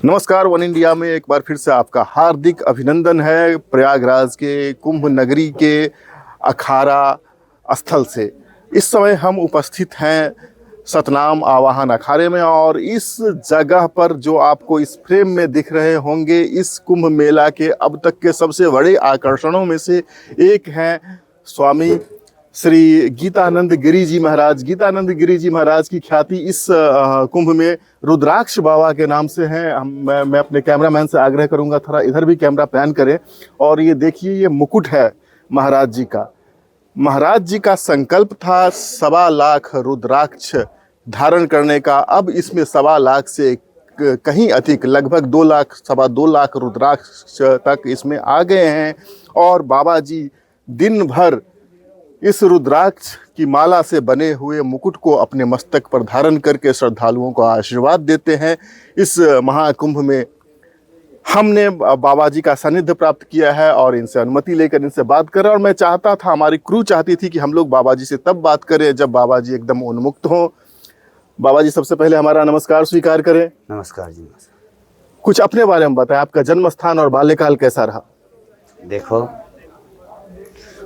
नमस्कार। One India में एक बार फिर से आपका हार्दिक अभिनंदन है प्रयागराज के कुंभ नगरी के अखाड़ा स्थल से। इस समय हम उपस्थित हैं सतनाम आवाहन अखाड़े में और इस जगह पर जो आपको इस फ्रेम में दिख रहे होंगे, इस कुंभ मेला के अब तक के सबसे बड़े आकर्षणों में से एक हैं स्वामी श्री गीतानंद गिरी जी महाराज। गीतानंद गिरी जी महाराज की ख्याति इस कुंभ में रुद्राक्ष बाबा के नाम से है। मैं अपने कैमरामैन से आग्रह करूंगा थोड़ा इधर भी कैमरा पैन करें। और ये देखिए, ये मुकुट है महाराज जी का। महाराज जी का संकल्प था 1.25 लाख रुद्राक्ष धारण करने का। अब इसमें 1.25 लाख से कहीं अधिक, लगभग 2 लाख, 2.25 लाख रुद्राक्ष तक इसमें आ गए हैं। और बाबा जी दिन भर इस रुद्राक्ष की माला से बने हुए मुकुट को अपने मस्तक पर धारण करके श्रद्धालुओं को आशीर्वाद देते हैं। इस महाकुंभ में हमने बाबा जी का सानिध्य प्राप्त किया है और इनसे अनुमति लेकर इनसे बात करें। और मैं चाहता था, हमारी क्रू चाहती थी कि हम लोग बाबा जी से तब बात करें जब बाबा जी एकदम उन्मुक्त हों। बाबा जी, सबसे पहले हमारा नमस्कार स्वीकार करें। नमस्कार जी। नमस्कार। कुछ अपने बारे में बताएं, आपका जन्म स्थान और बाल्यकाल कैसा रहा? देखो,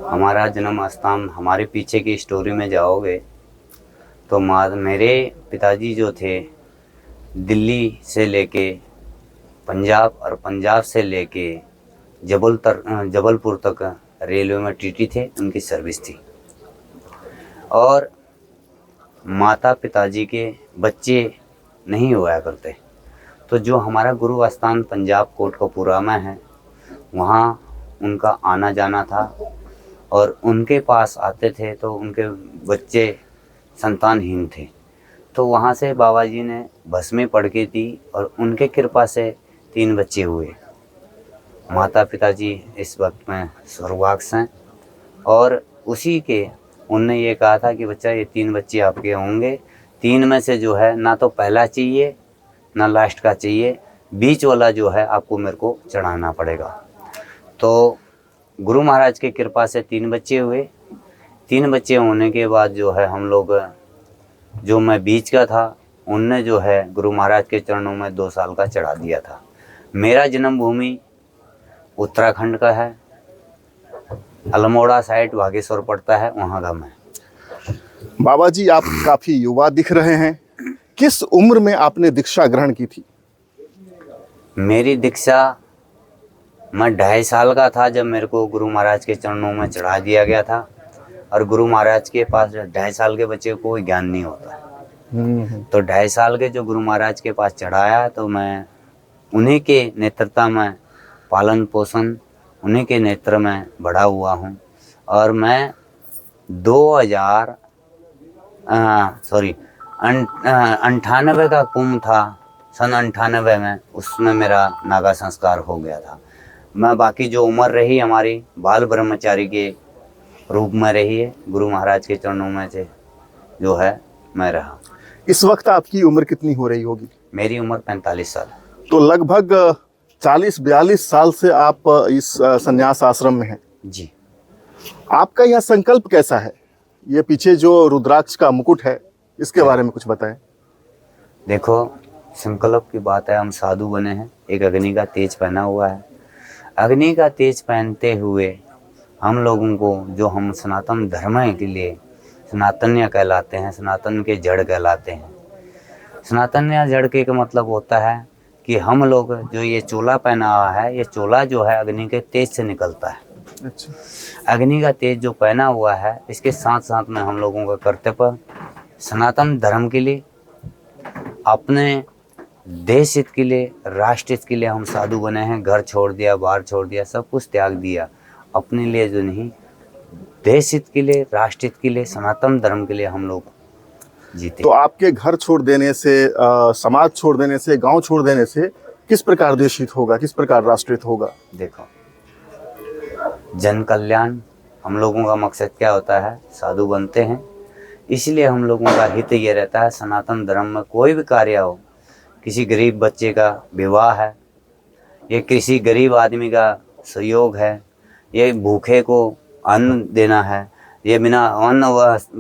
हमारा जन्म स्थान, हमारे पीछे की स्टोरी में जाओगे तो मेरे पिताजी जो थे, दिल्ली से लेके पंजाब और पंजाब से लेके जबलपुर तक रेलवे में टीटी थे, उनकी सर्विस थी। और माता पिताजी के बच्चे नहीं हुआ करते, तो जो हमारा गुरु स्थान पंजाब कोटकपूरा में है, वहाँ उनका आना जाना था। और उनके पास आते थे तो उनके बच्चे संतानहीन थे, तो वहाँ से बाबा जी ने भस्मी पढ़ के दी और उनके कृपा से 3 बच्चे हुए। माता पिताजी इस वक्त में स्वर्गवास हैं। और उसी के उनने ये कहा था कि बच्चा, ये 3 बच्चे आपके होंगे, 3 में से जो है ना तो पहला चाहिए ना लास्ट का चाहिए, बीच वाला जो है आपको मेरे को चढ़ाना पड़ेगा। तो गुरु महाराज की कृपा से 3 बच्चे हुए। 3 बच्चे होने के बाद जो है हम लोग, जो मैं बीच का था, उनने जो है गुरु महाराज के चरणों में 2 साल का चढ़ा दिया था। मेरा जन्मभूमि उत्तराखंड का है, अल्मोड़ा साइड बागेश्वर पड़ता है, वहाँ का मैं। बाबा जी, आप काफ़ी युवा दिख रहे हैं। किस उम्र में आपने दीक्षा ग्रहण की थी? मेरी दीक्षा, मैं 2.5 साल का था जब मेरे को गुरु महाराज के चरणों में चढ़ा दिया गया था। और गुरु महाराज के पास 2.5 साल के बच्चे को कोई ज्ञान नहीं होता, तो 2.5 साल के जो गुरु महाराज के पास चढ़ाया, तो मैं उन्हीं के नेतृत्व में पालन पोषण, उन्हीं के नेतृत्व में बड़ा हुआ हूँ। और मैं 98 का कुंभ था, सन 98 में, उसमें मेरा नागा संस्कार हो गया था। मैं बाकी जो उम्र रही हमारी बाल ब्रह्मचारी के रूप में रही है, गुरु महाराज के चरणों में से जो है मैं रहा। इस वक्त आपकी उम्र कितनी हो रही होगी? मेरी उम्र 45 साल। तो लगभग 40-42 साल से आप इस संन्यास आश्रम में हैं। जी। आपका यह संकल्प कैसा है? ये पीछे जो रुद्राक्ष का मुकुट है, इसके बारे में कुछ बताएं। देखो, संकल्प की बात है, हम साधु बने हैं, एक अग्नि का तेज पहना हुआ है। अग्नि का तेज पहनते हुए हम लोगों को, जो हम सनातन धर्म के लिए सनातन्य कहलाते हैं, सनातन के जड़ कहलाते हैं। सनातन्य जड़ के का मतलब होता है कि हम लोग जो ये चोला पहना हुआ है, ये चोला जो है अग्नि के तेज से निकलता है। अच्छा। अग्नि का तेज जो पहना हुआ है, इसके साथ साथ में हम लोगों का कर्तव्य सनातन धर्म के लिए, अपने देश हित के लिए, राष्ट्र हित के लिए हम साधु बने हैं। घर छोड़ दिया, बाहर छोड़ दिया, सब कुछ त्याग दिया अपने लिए, जो नहीं, देश हित के लिए, राष्ट्र हित के लिए, सनातन धर्म के लिए हम लोग जीते। तो आपके घर छोड़ देने से, समाज छोड़ देने से, गांव छोड़ देने से किस प्रकार देश हित होगा, किस प्रकार राष्ट्र हित होगा? देखो, जन कल्याण हम लोगों का मकसद क्या होता है, साधु बनते हैं, इसलिए हम लोगों का हित ये रहता है, सनातन धर्म में कोई भी कार्य हो, किसी गरीब बच्चे का विवाह है, ये किसी गरीब आदमी का सहयोग है, ये भूखे को अन्न देना है, ये बिना अन्न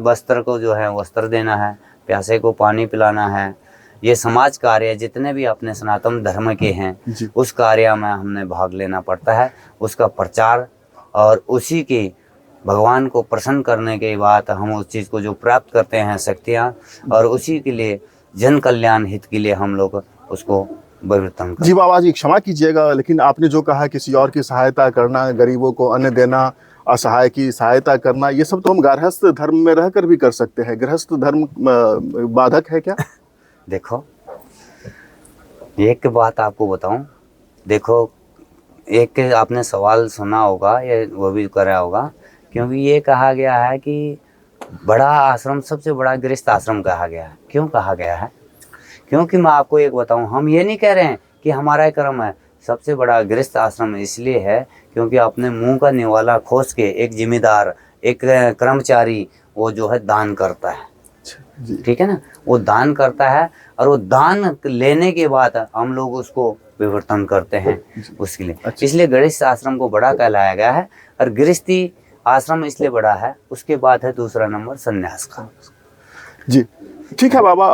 वस्त्र को जो है वस्त्र देना है, प्यासे को पानी पिलाना है, ये समाज कार्य जितने भी अपने सनातन धर्म के हैं जी। उस कार्य में हमने भाग लेना पड़ता है, उसका प्रचार, और उसी के भगवान को प्रसन्न करने के बाद हम उस चीज़ को जो प्राप्त करते हैं शक्तियाँ, और उसी के लिए जन कल्याण हित के लिए हम लोग उसको परिवर्तन जी बाबा जी, क्षमा कीजिएगा, लेकिन आपने जो कहा किसी और की सहायता करना, गरीबों को अन्न देना, असहाय की सहायता करना, ये सब तो हम गारहस्थ धर्म में रहकर भी कर सकते हैं। गृहस्थ धर्म बाधक है क्या? देखो, एक बात आपको बताऊं, देखो, एक आपने सवाल सुना होगा या वो भी करा होगा, क्योंकि ये कहा गया है कि बड़ा आश्रम सबसे बड़ा गृहस्थ आश्रम कहा गया है। क्यों कहा गया है? क्योंकि मैं आपको एक बताऊं, हम ये नहीं कह रहे हैं कि हमारा ही कर्म है, सबसे बड़ा गृहस्थ आश्रम इसलिए है क्योंकि अपने मुंह का निवाला खोज के एक जिम्मेदार, एक कर्मचारी वो जो है दान करता है, ठीक है ना, वो दान करता है, और वो दान लेने के बाद हम लोग उसको विवर्तन करते हैं उसके लिए। इसलिए गृहस्थ आश्रम को बड़ा कहलाया गया है, और गृहस्थी आश्रम इसलिए बड़ा है। उसके बाद है दूसरा नंबर संन्यास का। जी ठीक है बाबा,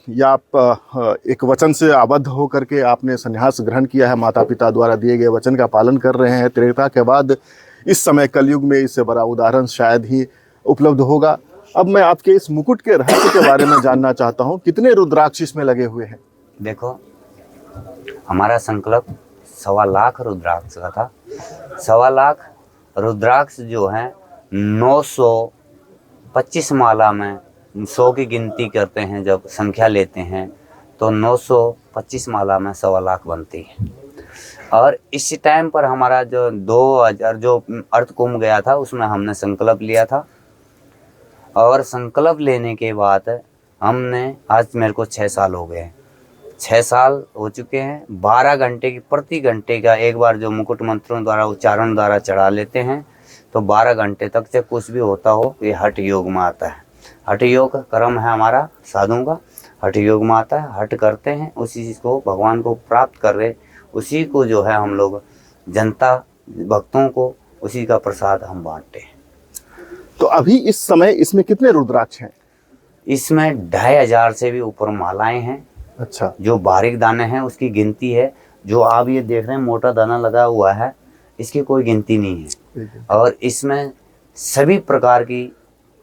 या आप एक वचन से आबद्ध होकर के आपने संन्यास ग्रहण किया है, माता पिता द्वारा दिए गए वचन का पालन कर रहे हैं। त्रेता के बाद इस समय कलयुग में इससे बड़ा उदाहरण शायद ही उपलब्ध होगा। अब मैं आपके इस मुकुट के रहस्य के बारे में जानना चाहता हूँ, कितने रुद्राक्ष इसमें लगे हुए हैं? देखो, हमारा संकल्प 1.25 लाख रुद्राक्ष का था। 1.25 लाख रुद्राक्ष जो है 925 माला में 100 की गिनती करते हैं, जब संख्या लेते हैं तो 925 माला में 1.25 लाख बनती है। और इस टाइम पर हमारा जो 2000 जो अर्थ कुंभ गया था उसमें हमने संकल्प लिया था, और संकल्प लेने के बाद हमने, आज मेरे को 6 साल हो गए, 6 साल हो चुके हैं। 12 घंटे की प्रति घंटे का एक बार जो मुकुट मंत्रों द्वारा उच्चारण द्वारा चढ़ा लेते हैं तो 12 घंटे तक से कुछ भी होता हो ये हठ योग में आता है। हठ योग कर्म है हमारा साधुओं का, हठ योग में आता है। हठ करते हैं, उसी चीज़ को भगवान को प्राप्त कर रहे, उसी को जो है हम लोग जनता भक्तों को उसी का प्रसाद हम बांटते हैं। तो अभी इस समय इसमें कितने रुद्राक्ष हैं? इसमें 2500 से भी ऊपर मालाएं हैं। अच्छा। जो बारीक दाने हैं उसकी गिनती है, जो आप ये देख रहे हैं मोटा दाना लगा हुआ है, इसकी कोई गिनती नहीं है। और इसमें सभी प्रकार की,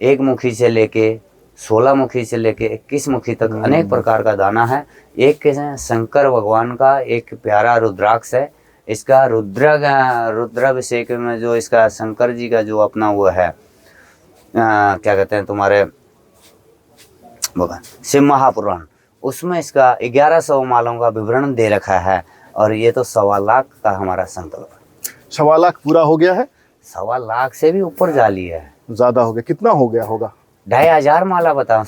1 मुखी से लेके 16 मुखी से लेके 21 मुखी तक अनेक प्रकार का दाना है। एक शंकर भगवान का एक प्यारा रुद्राक्ष है, इसका रुद्राभिषेक में जो इसका शंकर जी का जो अपना वो है, क्या कहते हैं तुम्हारे भगवान शिव महापुराण, उसमें इसका 1100 मालों का विवरण दे रखा है। और ये तो 1.25 लाख का हमारा संकल्प है। 1.25 लाख पूरा हो गया है? 1.25 लाख से भी ऊपर जा लिया है। ज्यादा हो गया, कितना हो गया होगा? 2500 माला बताओ,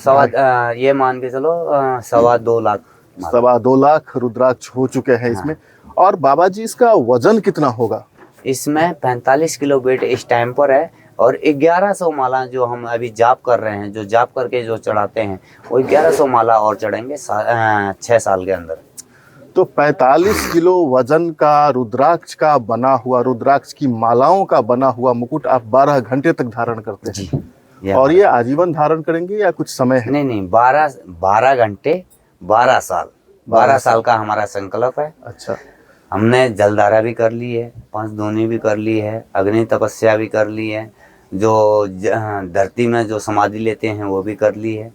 ये मान के चलो 2.25 लाख। 2.25 लाख रुद्राक्ष हो चुके हैं इसमें। और बाबा जी इसका वजन कितना होगा? इसमें 45 किलो वेट इस टाइम पर है, और 1100 माला जो हम अभी जाप कर रहे हैं, जो जाप करके जो चढ़ाते हैं वो 1100 माला और चढ़ेंगे 6 साल के अंदर। तो 45 किलो वजन का रुद्राक्ष का बना हुआ, रुद्राक्ष की मालाओं का बना हुआ मुकुट आप 12 घंटे तक धारण करते हैं। और ये आजीवन धारण करेंगे या कुछ समय है? नहीं, 12 घंटे 12 साल, 12 साल का हमारा संकल्प है। अच्छा। हमने जलधारा भी कर ली है, 5 धूनी भी कर ली है, अग्नि तपस्या भी कर ली है, जो धरती में जो समाधि लेते हैं वो भी कर ली है।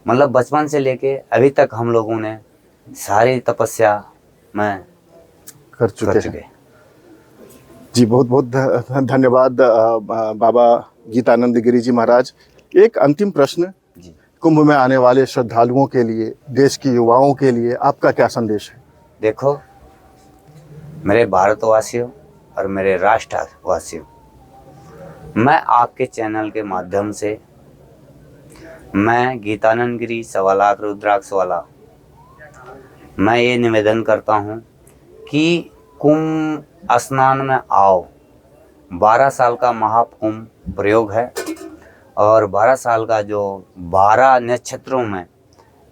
मतलब बचपन से लेके अभी तक हम लोगों ने सारी तपस्या में कर चुके हैं। जी बहुत बहुत धन्यवाद बाबा गीतानंद गिरी जी महाराज। एक अंतिम प्रश्न, कुंभ में आने वाले श्रद्धालुओं के लिए, देश के युवाओं के लिए आपका क्या संदेश है? देखो, मेरे भारतवासियों और मेरे राष्ट्रवासियों, मैं आपके चैनल के माध्यम से, मैं गीतानंद गिरी 1.25 लाख रुद्राक्ष वाला, मैं ये निवेदन करता हूँ कि कुंभ स्नान में आओ। 12 साल का महाकुंभ प्रयोग है, और 12 साल का जो 12 नक्षत्रों में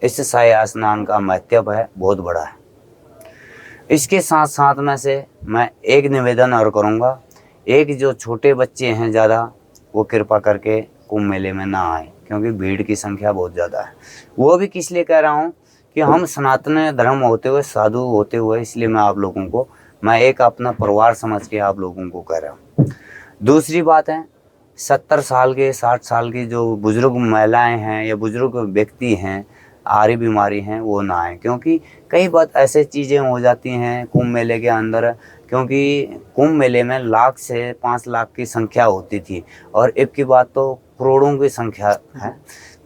इस साय स्नान का महत्व है, बहुत बड़ा है। इसके साथ साथ में से मैं एक निवेदन और करूँगा, एक जो छोटे बच्चे हैं ज़्यादा, वो कृपा करके कुंभ मेले में ना आए, क्योंकि भीड़ की संख्या बहुत ज़्यादा है। वो भी किस लिए कह रहा हूँ, कि हम सनातन धर्म होते हुए, साधु होते हुए, इसलिए मैं आप लोगों को, मैं एक अपना परिवार समझ के आप लोगों को कह रहा हूँ। दूसरी बात है, 70 साल के 60 साल की जो बुज़ुर्ग महिलाएं हैं या बुज़ुर्ग व्यक्ति हैं, आरी बीमारी हैं, वो ना आए, क्योंकि कई बार ऐसे चीज़ें हो जाती हैं कुंभ मेले के अंदर, क्योंकि कुंभ मेले में लाख से 5 लाख की संख्या होती थी और अब की बात तो करोड़ों की संख्या है।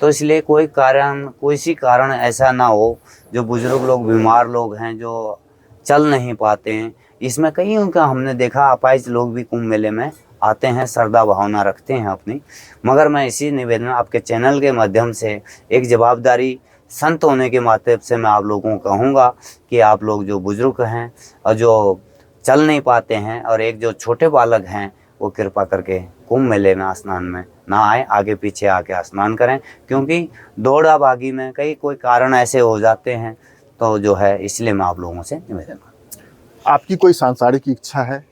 तो इसलिए कोई सी कारण ऐसा ना हो, जो बुज़ुर्ग लोग, बीमार लोग हैं, जो चल नहीं पाते हैं। इसमें कई उनका हमने देखा, अपाहिज लोग भी कुंभ मेले में आते हैं, श्रद्धा भावना रखते हैं अपनी। मगर मैं इसी निवेदन आपके चैनल के माध्यम से, एक जवाबदारी संत होने के माध्यम से मैं आप लोगों को कहूँगा कि आप लोग जो बुज़ुर्ग हैं और जो चल नहीं पाते हैं और एक जो छोटे बालक हैं, वो कृपा करके कुंभ मेले में स्नान में ना आए, आगे पीछे आके स्नान करें, क्योंकि दौड़ा भागी में कोई कारण ऐसे हो जाते हैं। तो जो है, इसलिए मैं आप लोगों से निवेदन करता। आपकी कोई सांसारिक इच्छा है?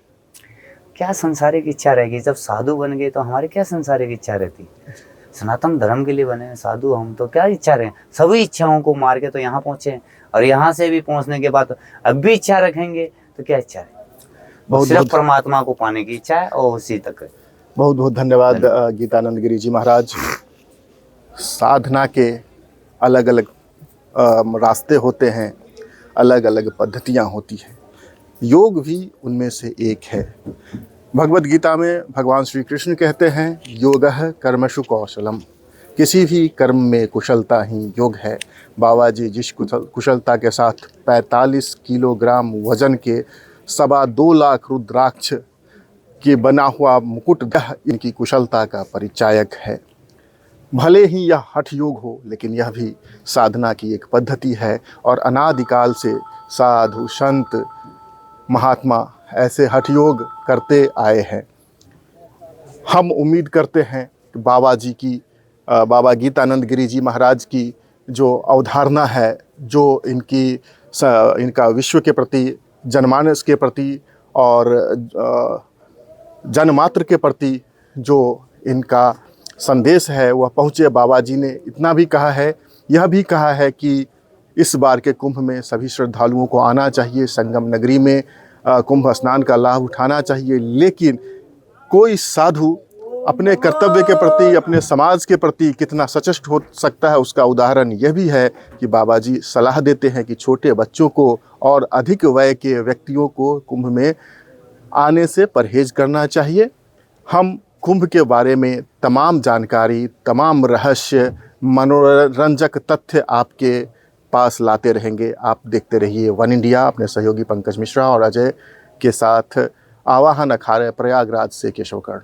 क्या संसारिक इच्छा रहेगी? जब साधु बन गए तो हमारी क्या संसारिक इच्छा रहती? सनातन धर्म के लिए बने साधु हम, तो क्या इच्छा रहे? सभी इच्छाओं को मार के तो यहाँ पहुँचे, और यहाँ से भी पहुँचने के बाद अब भी इच्छा रखेंगे तो क्या इच्छा है? सिर्फ परमात्मा को पाने की इच्छा है, और उसी तक है। बहुत बहुत धन्यवाद गीतानंद गिरी जी महाराज। साधना के अलग अलग रास्ते होते हैं, अलग अलग पद्धतियाँ होती हैं, योग भी उनमें से एक है। भगवद गीता में भगवान श्री कृष्ण कहते हैं, योगः कर्मसु कौशलम, किसी भी कर्म में कुशलता ही योग है। बाबा जी जिस कुशलता के साथ 45 किलोग्राम वजन के 2.25 लाख रुद्राक्ष के बना हुआ मुकुट, इनकी कुशलता का परिचायक है। भले ही यह हठ योग हो, लेकिन यह भी साधना की एक पद्धति है, और अनादिकाल से साधु संत महात्मा ऐसे हठ योग करते आए हैं। हम उम्मीद करते हैं कि बाबा जी की, बाबा गीतानंद गिरी जी महाराज की जो अवधारणा है, जो इनका विश्व के प्रति, जनमानस के प्रति और जनमात्र के प्रति जो इनका संदेश है, वह पहुँचे। बाबा जी ने इतना भी कहा है, यह भी कहा है कि इस बार के कुंभ में सभी श्रद्धालुओं को आना चाहिए, संगम नगरी में कुंभ स्नान का लाभ उठाना चाहिए। लेकिन कोई साधु अपने कर्तव्य के प्रति, अपने समाज के प्रति कितना सचेत हो सकता है, उसका उदाहरण यह भी है कि बाबा जी सलाह देते हैं कि छोटे बच्चों को और अधिक वय के व्यक्तियों को कुंभ में आने से परहेज करना चाहिए। हम कुंभ के बारे में तमाम जानकारी, तमाम रहस्य, मनोरंजक तथ्य आपके पास लाते रहेंगे। आप देखते रहिए वन इंडिया। अपने सहयोगी पंकज मिश्रा और अजय के साथ आवाहन अखाड़े प्रयागराज से केशव कर्ण।